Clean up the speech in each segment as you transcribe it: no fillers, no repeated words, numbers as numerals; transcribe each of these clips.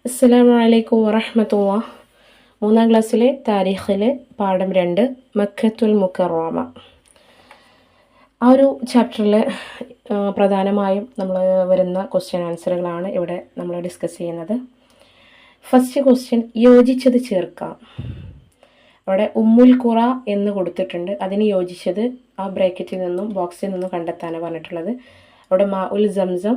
അസ്സലാമു അലൈക്കും വറഹ്മത്തുള്ളാഹ്. മൂന്നാം ക്ലാസ്സിലെ താരീഖിലെ പാഠം 2 മക്കത്തുൽ മുക്കറമ. ആ ഒരു ചാപ്റ്ററിൽ പ്രധാനമായും നമ്മൾ വരുന്ന ക്വസ്റ്റ്യൻ ആൻസറുകളാണ് ഇവിടെ നമ്മൾ ഡിസ്കസ് ചെയ്യുന്നത്. ഫസ്റ്റ് ക്വസ്റ്റ്യൻ, യോജിച്ചത് ചേർക്കാം. അവിടെ ഉമ്മുൽ ഖുറ എന്ന് കൊടുത്തിട്ടുണ്ട്. അതിന് യോജിച്ചത് ആ ബ്രാക്കറ്റിൽ നിന്നും ബോക്സിൽ നിന്നും കണ്ടെത്താനാണ് പറഞ്ഞിട്ടുള്ളത്. അവിടെ മാ ഉൽ സംസം,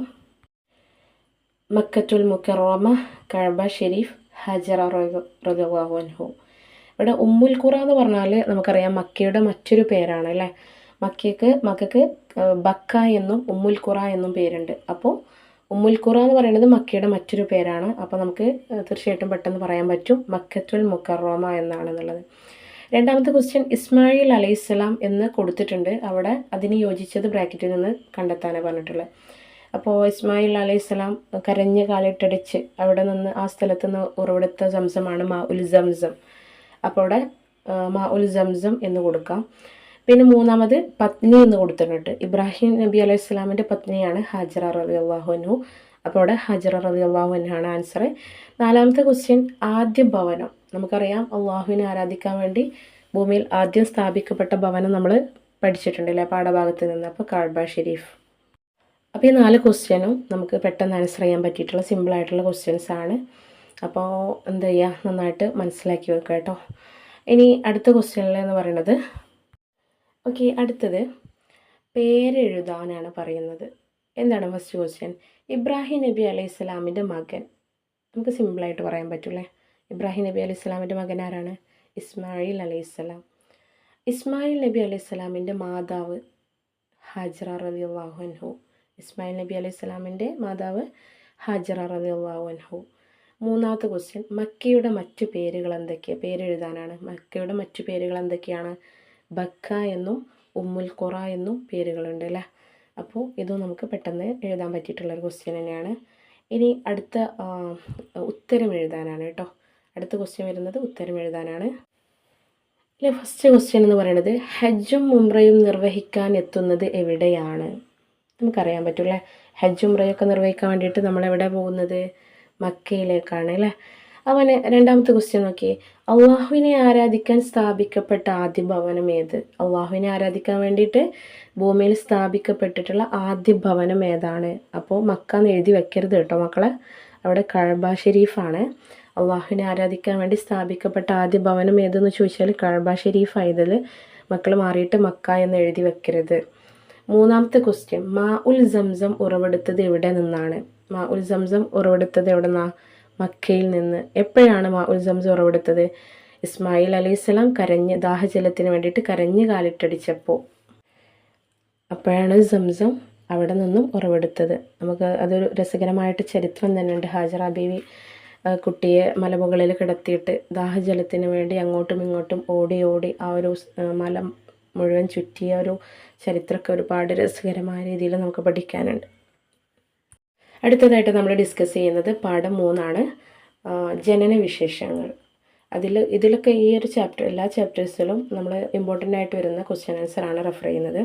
മക്കത്തുൽ മുക്കറമ, കഅബ ഷെരീഫ്, ഹജറ റളിയല്ലാഹു അൻഹു. ഇവിടെ ഉമ്മുൽ ഖുറ എന്ന് പറഞ്ഞാൽ നമുക്കറിയാം മക്കയുടെ മറ്റൊരു പേരാണ് അല്ലേ. മക്കൾക്ക് ബക്ക എന്നും ഉമ്മുൽ ഖുറ എന്നും പേരുണ്ട്. അപ്പോൾ ഉമ്മുൽ ഖുറ എന്ന് പറയുന്നത് മക്കയുടെ മറ്റൊരു പേരാണ്. അപ്പോൾ നമുക്ക് തീർച്ചയായിട്ടും പെട്ടെന്ന് പറയാൻ പറ്റും മക്കത്തുൽ മുക്കറമ എന്നാണെന്നുള്ളത്. രണ്ടാമത്തെ ക്വസ്റ്റ്യൻ, ഇസ്മായിൽ അലൈഹിസ്സലാം എന്ന് കൊടുത്തിട്ടുണ്ട്. അവിടെ അതിന് യോജിച്ചത് ബ്രാക്കറ്റിൽ നിന്ന് കണ്ടെത്താനാണ് പറഞ്ഞിട്ടുള്ളത്. അപ്പോൾ ഇസ്മായിൽ അലൈഹിസ്സലാം കരഞ്ഞ് കാലിട്ടടിച്ച് അവിടെ നിന്ന് ആ സ്ഥലത്ത് നിന്ന് ഉറവെടുത്ത സംസമാണ് മാ ഉൽ സംസം. അപ്പോൾ അവിടെ മാ ഉൽ സംസം എന്ന് കൊടുക്കാം. പിന്നെ മൂന്നാമത് പത്നി എന്ന് കൊടുത്തിട്ടുണ്ട്. ഇബ്രാഹിം നബി അലൈഹി സ്വലാമിൻ്റെ പത്നിയാണ് ഹജറ റളിയല്ലാഹു അൻഹു. അപ്പോൾ അവിടെ ഹജറ റളിയല്ലാഹു അൻഹാണ് ആൻസർ. നാലാമത്തെ ക്വസ്റ്റ്യൻ, ആദ്യ ഭവനം. നമുക്കറിയാം അള്ളാഹുവിനെ ആരാധിക്കാൻ വേണ്ടി ഭൂമിയിൽ ആദ്യം സ്ഥാപിക്കപ്പെട്ട ഭവനം നമ്മൾ പഠിച്ചിട്ടുണ്ടല്ലേ പാഠഭാഗത്ത് നിന്ന്. അപ്പോൾ കഅബ ഷെരീഫ്. അപ്പോൾ ഈ 4 ക്വസ്റ്റ്യനും നമുക്ക് പെട്ടെന്ന് ആൻസർ ചെയ്യാൻ പറ്റിയിട്ടുള്ള സിമ്പിളായിട്ടുള്ള ക്വസ്റ്റ്യൻസ് ആണ്. അപ്പോൾ എന്താ ചെയ്യുക, നന്നായിട്ട് മനസ്സിലാക്കി വെക്കുക കേട്ടോ. ഇനി അടുത്ത ക്വസ്റ്റ്യനിൽ എന്ന് പറയുന്നത്, ഓക്കെ, അടുത്തത് പേരെഴുതാനാണ് പറയുന്നത്. എന്താണ് ഫസ്റ്റ് ക്വസ്റ്റ്യൻ? ഇബ്രാഹിം നബി അലൈഹി സ്വലാമിൻ്റെ മകൻ. നമുക്ക് സിമ്പിളായിട്ട് പറയാൻ പറ്റൂലേ. ഇബ്രാഹിം നബി അലൈഹി സ്വലാമിൻ്റെ മകൻ ആരാണ്? ഇസ്മായിൽ അലൈഹി സ്വലാം. ഇസ്മായിൽ നബി അലൈഹി സ്വലാമിൻ്റെ മാതാവ് ഹജറ റളിയല്ലാഹു അൻഹു. ഇസ്മായിൽ നബി അലൈഹി സ്വലാമിൻ്റെ മാതാവ് ഹജറ റളിയല്ലാഹു അൻഹു. മൂന്നാമത്തെ ക്വസ്റ്റ്യൻ, മക്കയുടെ മറ്റു പേരുകൾ എന്തൊക്കെയാണ്? പേരെഴുതാനാണ്. മക്കയുടെ മറ്റു പേരുകൾ എന്തൊക്കെയാണ്? ബക്ക എന്നും ഉമ്മുൽ ഖുറ എന്നും പേരുകളുണ്ട് അല്ലേ. അപ്പോൾ ഇതും നമുക്ക് പെട്ടെന്ന് എഴുതാൻ പറ്റിയിട്ടുള്ളൊരു ക്വസ്റ്റ്യൻ തന്നെയാണ്. ഇനി അടുത്ത ഉത്തരം എഴുതാനാണ് കേട്ടോ. അടുത്ത ക്വസ്റ്റ്യൻ വരുന്നത് ഉത്തരം എഴുതാനാണ്. അല്ലെ, ഫസ്റ്റ് ക്വസ്റ്റ്യൻ എന്ന് പറയുന്നത്, ഹജ്ജും ഉംറയും നിർവഹിക്കാൻ എത്തുന്നത് എവിടെയാണ്? നമുക്കറിയാൻ പറ്റൂല്ലേ. ഹജ്ജ് ഉംറയൊക്കെ നിർവഹിക്കാൻ വേണ്ടിയിട്ട് നമ്മളെവിടെ പോകുന്നത്? മക്കയിലേക്കാണ് അല്ലേ. അവന് രണ്ടാമത്തെ ക്വസ്റ്റ്യൻ നോക്കി, അള്ളാഹുവിനെ ആരാധിക്കാൻ സ്ഥാപിക്കപ്പെട്ട ആദ്യ ഭവനം ഏത്? അള്ളാഹുവിനെ ആരാധിക്കാൻ വേണ്ടിയിട്ട് ഭൂമിയിൽ സ്ഥാപിക്കപ്പെട്ടിട്ടുള്ള ആദ്യ ഭവനം ഏതാണ്? അപ്പോൾ മക്ക എന്ന് എഴുതി വെക്കരുത് കേട്ടോ മക്കളെ. അവിടെ കഅബ ഷെരീഫാണ്. അള്ളാഹുവിനെ ആരാധിക്കാൻ വേണ്ടി സ്ഥാപിക്കപ്പെട്ട ആദ്യ ഭവനം ഏതെന്ന് ചോദിച്ചാൽ കഅബ ഷെരീഫ് ആയതിൽ മക്കൾ മാറിയിട്ട് മക്ക എന്ന് എഴുതി വെക്കരുത്. മൂന്നാമത്തെ ക്വസ്റ്റ്യൻ, മാ ഉൽ സംസം ഉറവെടുത്തത് എവിടെ നിന്നാണ്? മാ ഉൽ സംസം ഉറവെടുത്തത് എവിടെ നിന്നാണ്? മക്കയിൽ നിന്ന്. എപ്പോഴാണ് മാ ഉൽ സംസം ഉറവെടുത്തത്? ഇസ്മായിൽ അലൈഹിസ്സലാം ദാഹജലത്തിന് വേണ്ടിയിട്ട് കരഞ്ഞ് കാലിട്ടടിച്ചപ്പോൾ അപ്പോഴാണ് സംസം അവിടെ നിന്നും ഉറവെടുത്തത്. നമുക്ക് അതൊരു രസകരമായിട്ട് ചരിത്രം തന്നെയുണ്ട്. ഹാജറ ബീവി കുട്ടിയെ മലമുകളിൽ കിടത്തിയിട്ട് ദാഹജലത്തിന് വേണ്ടി അങ്ങോട്ടും ഇങ്ങോട്ടും ഓടി ഓടി ആ ഒരു മല മുഴുവൻ ചുറ്റിയ ഒരു ചരിത്രമൊക്കെ ഒരുപാട് രസകരമായ രീതിയിൽ നമുക്ക് പഠിക്കാനുണ്ട്. അടുത്തതായിട്ട് നമ്മൾ ഡിസ്കസ് ചെയ്യുന്നത് പാഠം 3 ജനന വിശേഷങ്ങൾ. ഇതിലൊക്കെ ഈ ഒരു ചാപ്റ്റർ എല്ലാ ചാപ്റ്റേഴ്സിലും നമ്മൾ ഇമ്പോർട്ടൻ്റ് ആയിട്ട് വരുന്ന ക്വസ്റ്റ്യൻ ആൻസർ ആണ് റെഫർ ചെയ്യുന്നത്.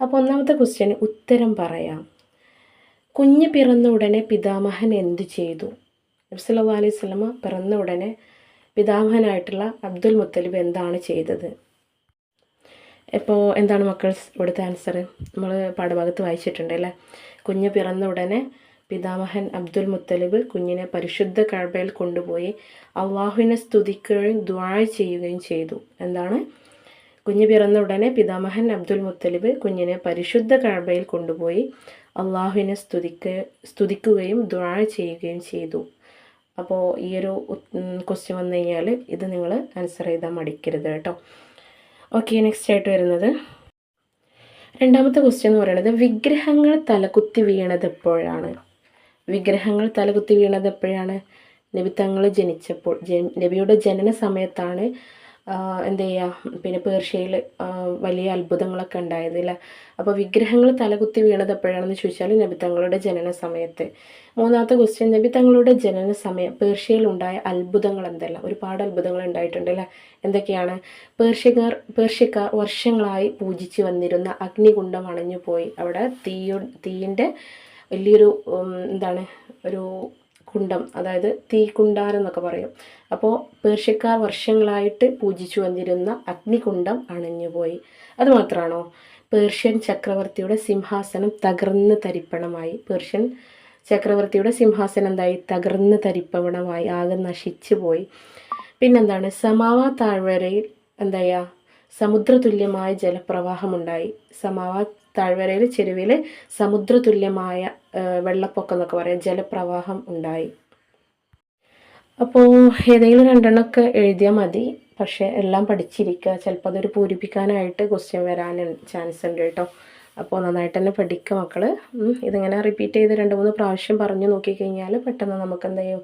അപ്പോൾ ഒന്നാമത്തെ ക്വസ്റ്റ്യന് ഉത്തരം പറയാം. കുഞ്ഞ് പിറന്ന ഉടനെ പിതാമഹൻ എന്ത് ചെയ്തു? നബി സല്ലല്ലാഹു അലൈഹി വസല്ലമ പിറന്ന ഉടനെ പിതാമഹനായിട്ടുള്ള അബ്ദുൽ മുത്തലിബ് എന്താണ് ചെയ്തത്? ഇപ്പോൾ എന്താണ് മക്കൾ ഇവിടുത്തെ ആൻസർ? നമ്മൾ പാഠഭാഗത്ത് വായിച്ചിട്ടുണ്ട് അല്ലേ. കുഞ്ഞ് പിറന്ന ഉടനെ പിതാമഹൻ അബ്ദുൽ മുത്തലിബ് കുഞ്ഞിനെ പരിശുദ്ധ കഅബയിൽ കൊണ്ടുപോയി അള്ളാഹുവിനെ സ്തുതിക്കുകയും ദുആ ചെയ്യുകയും ചെയ്തു. എന്താണ്? കുഞ്ഞ് പിറന്ന ഉടനെ പിതാമഹൻ അബ്ദുൽ മുത്തലിബ് കുഞ്ഞിനെ പരിശുദ്ധ കഅബയിൽ കൊണ്ടുപോയി അള്ളാഹുവിനെ സ്തുതിക്കുകയും ദുആ ചെയ്യുകയും ചെയ്തു. അപ്പോൾ ഈ ഒരു ക്വസ്റ്റ്യൻ വന്നു കഴിഞ്ഞാൽ ഇത് നിങ്ങൾ ആൻസർ ചെയ്താൽ മടിക്കരുത് കേട്ടോ. ഓക്കെ, നെക്സ്റ്റ് ആയിട്ട് വരുന്നത് രണ്ടാമത്തെ ക്വസ്റ്റ്യൻ എന്ന് പറയുന്നത്, വിഗ്രഹങ്ങൾ തലകുത്തി വീണത് എപ്പോഴാണ്? വിഗ്രഹങ്ങൾ തലകുത്തി വീണത് എപ്പോഴാണ്? നബി തങ്ങൾ ജനിച്ചപ്പോൾ, നബിയുടെ ജനന സമയത്താണ് എന്ത് ചെയ്യുക, പിന്നെ പേർഷ്യയിൽ വലിയ അത്ഭുതങ്ങളൊക്കെ ഉണ്ടായതില്ല. അപ്പോൾ വിഗ്രഹങ്ങൾ തലകുത്തി വീണത് എപ്പോഴാണെന്ന് ചോദിച്ചാൽ നബി തങ്ങളുടെ ജനന സമയത്ത്. മൂന്നാമത്തെ ക്വസ്റ്റ്യൻ, നബി തങ്ങളുടെ ജനന സമയം പേർഷ്യയിൽ ഉണ്ടായ അത്ഭുതങ്ങൾ എന്തെല്ലാം? ഒരുപാട് അത്ഭുതങ്ങൾ ഉണ്ടായിട്ടുണ്ട് അല്ലേ. എന്തൊക്കെയാണ്? പേർഷ്യക്കാർ വർഷങ്ങളായി പൂജിച്ച് വന്നിരുന്ന അഗ്നികുണ്ഡം അണഞ്ഞു പോയി. അവിടെ തീയിൻ്റെ വലിയൊരു ഒരു കുണ്ടം, അതായത് തീക്കുണ്ടാരം എന്നൊക്കെ പറയും. അപ്പോൾ പേർഷ്യക്കാർ വർഷങ്ങളായിട്ട് പൂജിച്ചു വന്നിരുന്ന അഗ്നികുണ്ഡം അണഞ്ഞുപോയി. അതുമാത്രമാണോ? പേർഷ്യൻ ചക്രവർത്തിയുടെ സിംഹാസനം തകർന്ന് തരിപ്പണമായി. പേർഷ്യൻ ചക്രവർത്തിയുടെ സിംഹാസനം എന്തായി? തകർന്ന് തരിപ്പണമായി, ആകെ നശിച്ചു പോയി. പിന്നെന്താണ്? സമാവ താഴ്വരയിൽ എന്താ സമുദ്രതുല്യമായ ജലപ്രവാഹമുണ്ടായി. സമാവ താഴ്വരയിൽ ചെരുവിൽ സമുദ്രതുല്യമായ വെള്ളപ്പൊക്കം എന്നൊക്കെ പറയാം, ജലപ്രവാഹം ഉണ്ടായി. അപ്പോൾ ഏതെങ്കിലും രണ്ടെണ്ണമൊക്കെ എഴുതിയാൽ മതി, പക്ഷേ എല്ലാം പഠിച്ചിരിക്കുക. ചിലപ്പോൾ അതൊരു പൂരിപ്പിക്കാനായിട്ട് ക്വസ്റ്റ്യൻ വരാൻ ചാൻസ് ഉണ്ട് കേട്ടോ. അപ്പോൾ നന്നായിട്ട് തന്നെ പഠിക്കുക മക്കൾ. ഇതിങ്ങനെ റിപ്പീറ്റ് ചെയ്ത് 2-3 പ്രാവശ്യം പറഞ്ഞു നോക്കിക്കഴിഞ്ഞാൽ പെട്ടെന്ന് നമുക്ക് എന്ത് ചെയ്യും,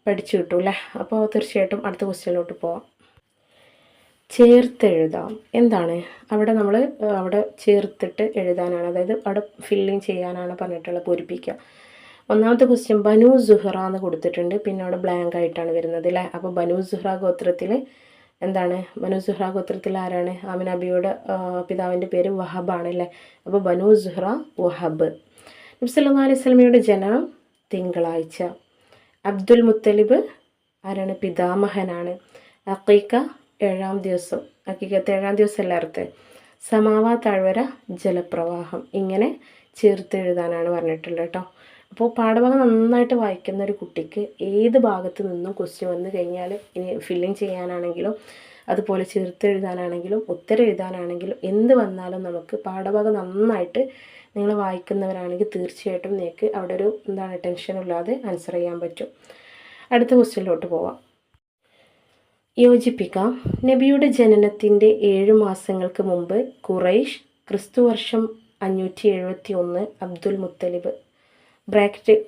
പഠിച്ചു കിട്ടും അല്ലേ. അപ്പോൾ തീർച്ചയായിട്ടും അടുത്ത ക്വസ്റ്റ്യനിലോട്ട് പോവാം. ചേർത്തെഴുതാം എന്താണ്? അവിടെ നമ്മൾ അവിടെ ചേർത്തിട്ട് എഴുതാനാണ്, അതായത് അവിടെ ഫില്ലിങ് ചെയ്യാനാണ് പറഞ്ഞിട്ടുള്ളത്, പൂരിപ്പിക്കുക. ഒന്നാമത്തെ ക്വസ്റ്റ്യൻ ബനു സുഹ്റ എന്ന് കൊടുത്തിട്ടുണ്ട്, പിന്നെ അവിടെ ബ്ലാങ്ക് ആയിട്ടാണ് വരുന്നത് അല്ലേ. അപ്പോൾ ബനു സുഹ്റ ഗോത്രത്തിൽ എന്താണ്? ബനു സുഹ്റ ഗോത്രത്തിൽ ആരാണ്? ആമിന ബിയുടെ പിതാവിൻ്റെ പേര് വഹബാണ് അല്ലേ. അപ്പോൾ ബനു സുഹ്റ വഹബ്. നബി സല്ലല്ലാഹു അലൈഹി വസല്ലമയുടെ ജനനം തിങ്കളാഴ്ച. അബ്ദുൽ മുത്തലിബ് ആരാണ്? പിതാമഹനാണ്. അഖീഖ 7-ാം ദിവസം. അഖീഖത്ത് 7-ാം ദിവസം എല്ലായിടത്ത്. സമാവ താഴ്വര ജലപ്രവാഹം. ഇങ്ങനെ ചേർത്ത് എഴുതാനാണ് പറഞ്ഞിട്ടുള്ളത് കേട്ടോ. അപ്പോൾ പാഠഭാഗം നന്നായിട്ട് വായിക്കുന്ന ഒരു കുട്ടിക്ക് ഏത് ഭാഗത്ത് നിന്നും ക്വസ്റ്റ്യൻ വന്നു കഴിഞ്ഞാൽ ഇനി ഫില്ലിങ് ചെയ്യാനാണെങ്കിലും അതുപോലെ ചേർത്ത് എഴുതാനാണെങ്കിലും ഉത്തരം എഴുതാനാണെങ്കിലും എന്ത് വന്നാലും നമുക്ക് പാഠഭാഗം നന്നായിട്ട് നിങ്ങൾ വായിക്കുന്നവരാണെങ്കിൽ തീർച്ചയായിട്ടും നിങ്ങൾക്ക് അവിടെ ഒരു ടെൻഷനില്ലാതെ ആൻസർ ചെയ്യാൻ പറ്റും. അടുത്ത ക്വസ്റ്റ്യനിലോട്ട് പോവാം. യോജിപ്പിക്കാം. നബിയുടെ ജനനത്തിൻ്റെ 7 മാസങ്ങൾക്ക് മുമ്പ് ഖുറൈഷ്, ക്രിസ്തുവർഷം 571 അബ്ദുൽ മുത്തലിബ്.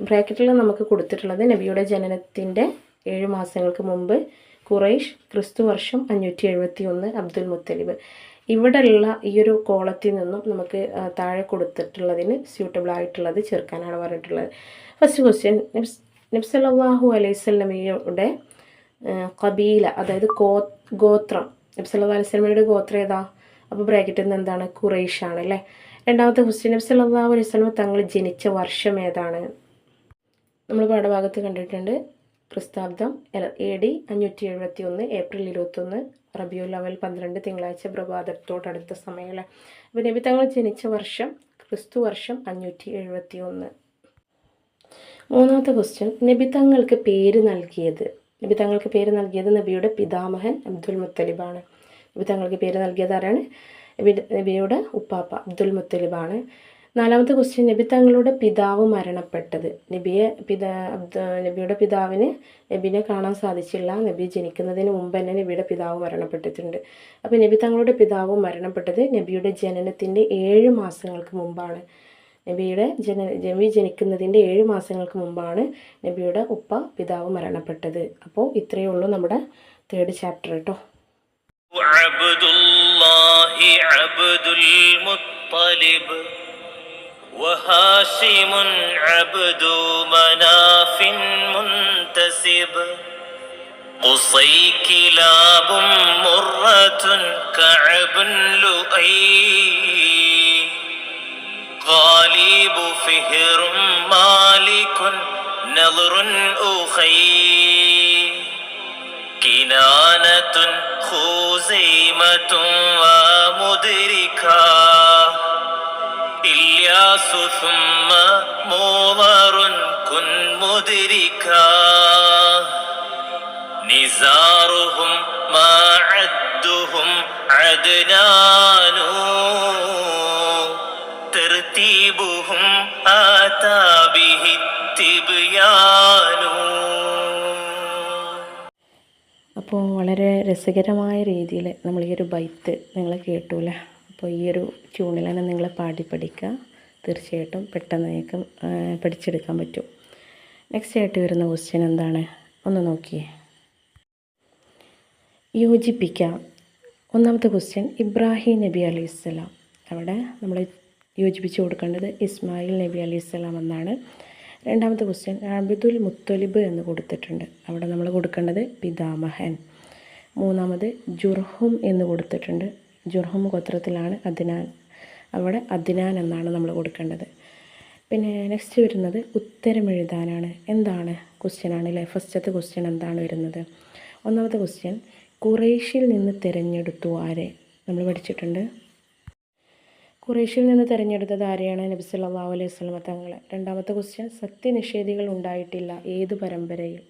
ബ്രാക്കറ്റിൽ നമുക്ക് കൊടുത്തിട്ടുള്ളത് നബിയുടെ ജനനത്തിൻ്റെ 7 മാസങ്ങൾക്ക് മുമ്പ് ഖുറൈഷ്, ക്രിസ്തുവർഷം 571 അബ്ദുൽ മുത്തലിബ്. ഇവിടെയുള്ള ഈ ഒരു കോളത്തിൽ നിന്നും നമുക്ക് താഴെ കൊടുത്തിട്ടുള്ളതിന് സ്യൂട്ടബിൾ ആയിട്ടുള്ളത് ചേർക്കാനാണ് പറഞ്ഞിട്ടുള്ളത്. ഫസ്റ്റ് ക്വസ്റ്റ്യൻ, നബി സല്ലല്ലാഹു അലൈഹി വസല്ലമയുടെ ഖബീല, അതായത് ഗോത്രം. നബി സല്ലല്ലാഹു അലൈഹി വസല്ലമയുടെ ഗോത്രം ഏതാ? അപ്പോൾ ബ്രാക്കറ്റിൽ നിന്ന് എന്താണ്? ഖുറൈഷ് ആണ് അല്ലേ. രണ്ടാമത്തെ ക്വസ്റ്റ്യൻ, നബി സല്ലല്ലാഹു അലൈഹി വസല്ലം തങ്ങൾ ജനിച്ച വർഷം ഏതാണ്? നമ്മൾ പാഠഭാഗത്ത് കണ്ടിട്ടുണ്ട്. ക്രിസ്താബ്ദം AD 571 ഏപ്രിൽ 21 റബിയുൽ അവൽ 12 തിങ്കളാഴ്ച പ്രഭാതത്തോടടുത്ത സമയമല്ലേ. അപ്പോൾ നബി തങ്ങൾ ജനിച്ച വർഷം ക്രിസ്തു വർഷം 571. മൂന്നാമത്തെ ക്വസ്റ്റ്യൻ, നബി തങ്ങൾക്ക് പേര് നൽകിയത് നബിയുടെ പിതാമഹൻ അബ്ദുൽ മുത്തലിബാണ്. നബി തങ്ങൾക്ക് പേര് നൽകിയത് ആരാണ്? നബിയുടെ ഉപ്പാപ്പ അബ്ദുൽ മുത്തലിബാണ്. നാലാമത്തെ ക്വസ്റ്റ്യൻ, നബി തങ്ങളുടെ പിതാവ് മരണപ്പെട്ടത്. നബിയുടെ പിതാവിന് നബിനെ കാണാൻ സാധിച്ചില്ല. നബി ജനിക്കുന്നതിന് മുമ്പ് തന്നെ നബിയുടെ പിതാവ് മരണപ്പെട്ടിട്ടുണ്ട്. അപ്പോൾ നബി തങ്ങളുടെ പിതാവ് മരണപ്പെട്ടത് നബിയുടെ ജനനത്തിൻ്റെ 7 മാസങ്ങൾക്ക് മുമ്പാണ്. നബി ജനിക്കുന്നതിൻ്റെ 7 മാസങ്ങൾക്ക് മുമ്പാണ് നബിയുടെ പിതാവ് മരണപ്പെട്ടത്. അപ്പോൾ ഇത്രയേ ഉള്ളൂ നമ്മുടെ 3rd ചാപ്റ്റർ കേട്ടോ. അബ്ദുല്ലാഹി അബ്ദുൽ മുത്തലിബ് وهاشم عبد مناف منتسب قصي كلاب مرة كعب لؤي غالب فهر مالك نضر أخي كنانة خزيمة ومدركا إلياس ثم مضر كن مدركا نزارهم ما عدهم عدنان ترتيبهم آتى به التبيان. അപ്പോൾ വളരെ രസകരമായ രീതിയിൽ നമ്മൾ ഈ ഒരു ബൈത്ത് നിങ്ങൾ കേട്ടൂല്ലേ. അപ്പോൾ ഈ ഒരു ട്യൂണിൽ തന്നെ നിങ്ങൾ പാടി പഠിക്കുക. തീർച്ചയായിട്ടും പെട്ടെന്ന് നിങ്ങൾക്ക് പഠിച്ചെടുക്കാൻ പറ്റും. നെക്സ്റ്റ് ആയിട്ട് വരുന്ന ക്വസ്റ്റ്യൻ എന്താണ്? ഒന്ന് നോക്കിയേ. യോജിപ്പിക്കാം. ഒന്നാമത്തെ ക്വസ്റ്റ്യൻ, ഇബ്രാഹിം നബി അലൈഹിസ്സലാം. അവിടെ നമ്മൾ യോജിപ്പിച്ച് കൊടുക്കേണ്ടത് ഇസ്മായിൽ നബി അലൈഹിസ്സലാം എന്നാണ്. രണ്ടാമത്തെ ക്വസ്റ്റ്യൻ, അബ്ദുൽ മുത്തലിബ് എന്ന് കൊടുത്തിട്ടുണ്ട്. അവിടെ നമ്മൾ കൊടുക്കേണ്ടത് പിതാമഹൻ. മൂന്നാമത് ജുർഹും എന്ന് കൊടുത്തിട്ടുണ്ട്. ജുർഹും ഗോത്രത്തിലാണ് അദ്നാൻ. അവിടെ അദ്നാൻ എന്നാണ് നമ്മൾ കൊടുക്കേണ്ടത്. പിന്നെ നെക്സ്റ്റ് വരുന്നത് ഉത്തരം എഴുതാനാണ്. എന്താണ് ക്വസ്റ്റ്യൻ ആണ് അല്ലേ? ഫസ്റ്റത്തെ ക്വസ്റ്റ്യൻ എന്താണ് വരുന്നത്? ഒന്നാമത്തെ ക്വസ്റ്റ്യൻ, ഖുറൈശിൽ നിന്ന് തിരഞ്ഞെടുത്തു ആരെ? നമ്മൾ പഠിച്ചിട്ടുണ്ട്. ഖുറൈശിൽ നിന്ന് തിരഞ്ഞെടുത്തത് ആരെയാണ്? നബി സല്ലല്ലാഹു അലൈഹി വസല്ലമ തങ്ങളെ. രണ്ടാമത്തെ ക്വസ്റ്റ്യൻ, സത്യനിഷേധികൾ ഉണ്ടായിട്ടില്ല ഏത് പരമ്പരയിൽ?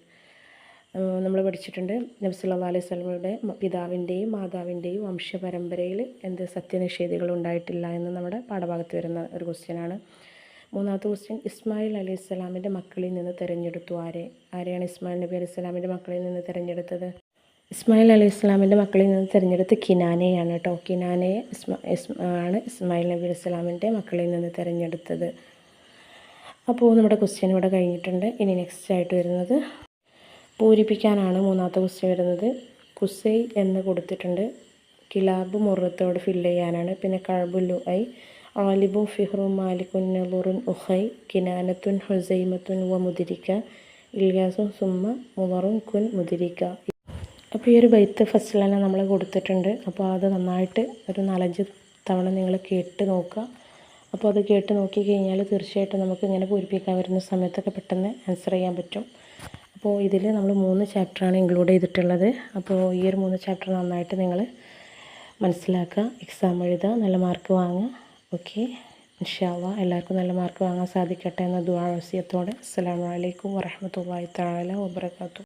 നമ്മൾ പഠിച്ചിട്ടുണ്ട്. നബി സല്ലല്ലാഹു അലൈഹി വസല്ലമയുടെ പിതാവിൻ്റെയും മാതാവിൻ്റെയും വംശപരമ്പരയിൽ എന്ത് സത്യനിഷേധികൾ ഉണ്ടായിട്ടില്ല എന്ന് നമ്മുടെ പാഠഭാഗത്ത് വരുന്ന ഒരു ക്വസ്റ്റ്യനാണ്. മൂന്നാമത്തെ ക്വസ്റ്റ്യൻ, ഇസ്മായിൽ അലൈഹി സ്വലാമിൻ്റെ മക്കളിൽ നിന്ന് തിരഞ്ഞെടുത്തു ആരെ? ആരെയാണ് ഇസ്മായിൽ നബി അലൈഹി സ്വലാമിൻ്റെ മക്കളിൽ നിന്ന് തിരഞ്ഞെടുത്തത്? ഇസ്മായിൽ അലൈഹി സ്വലാമിൻ്റെ മക്കളിൽ നിന്ന് തിരഞ്ഞെടുത്ത് കിനാനയാണ് കേട്ടോ. കിനാനയെ ആണ് ഇസ്മായിൽ നബി അലൈഹി സ്വലാമിൻ്റെ മക്കളിൽ നിന്ന് തിരഞ്ഞെടുത്തത്. അപ്പോൾ നമ്മുടെ ക്വസ്റ്റ്യൻ ഇവിടെ കഴിഞ്ഞിട്ടുണ്ട്. ഇനി നെക്സ്റ്റ് ആയിട്ട് വരുന്നത് പൂരിപ്പിക്കാനാണ്. മൂന്നാമത്തെ ക്വസ്റ്റ്യൻ വരുന്നത് കുസൈ എന്ന് കൊടുത്തിട്ടുണ്ട്. കിലാബ് മുറത്തോട് ഫില്ല് ചെയ്യാനാണ്. പിന്നെ കഅബുൽ ലുഐ, ആലിബും ഫിഹ്റും മാലിക്കുൻ നളുറുൻ ഉഹൈ, കിനാനത്തുൻ ഹുസൈമത്തുൻ വ മുദിരിക്ക, ഇൽയാസും സുമ്മ മുവറും കുൻ മുദിരിക്ക. അപ്പോൾ ഈ ഒരു ബൈത്ത് ഫസ്റ്റിൽ തന്നെ നമ്മൾ കൊടുത്തിട്ടുണ്ട്. അപ്പോൾ അത് നന്നായിട്ട് ഒരു 4-5 തവണ നിങ്ങൾ കേട്ട് നോക്കുക. അപ്പോൾ അത് കേട്ട് നോക്കി കഴിഞ്ഞാൽ തീർച്ചയായിട്ടും നമുക്ക് ഇങ്ങനെ പൂരിപ്പിക്കാൻ വരുന്ന സമയത്തൊക്കെ പെട്ടെന്ന് ആൻസർ ചെയ്യാൻ പറ്റും. അപ്പോൾ ഇതിൽ നമ്മൾ 3 ചാപ്റ്ററാണ് ഇൻക്ലൂഡ് ചെയ്തിട്ടുള്ളത്. അപ്പോൾ ഈ ഒരു 3 ചാപ്റ്റർ നന്നായിട്ട് നിങ്ങൾ മനസ്സിലാക്കുക, എക്സാം എഴുതുക, നല്ല മാർക്ക് വാങ്ങുക. ഓക്കെ, ഇൻഷാ അല്ലാഹ് എല്ലാവർക്കും നല്ല മാർക്ക് വാങ്ങാൻ സാധിക്കട്ടെ എന്ന ദുആ വസിയത്തോടെ അസ്സലാമു അലൈക്കും വറഹ്മത്തുള്ളാഹി തആല വബറകാതുഹു.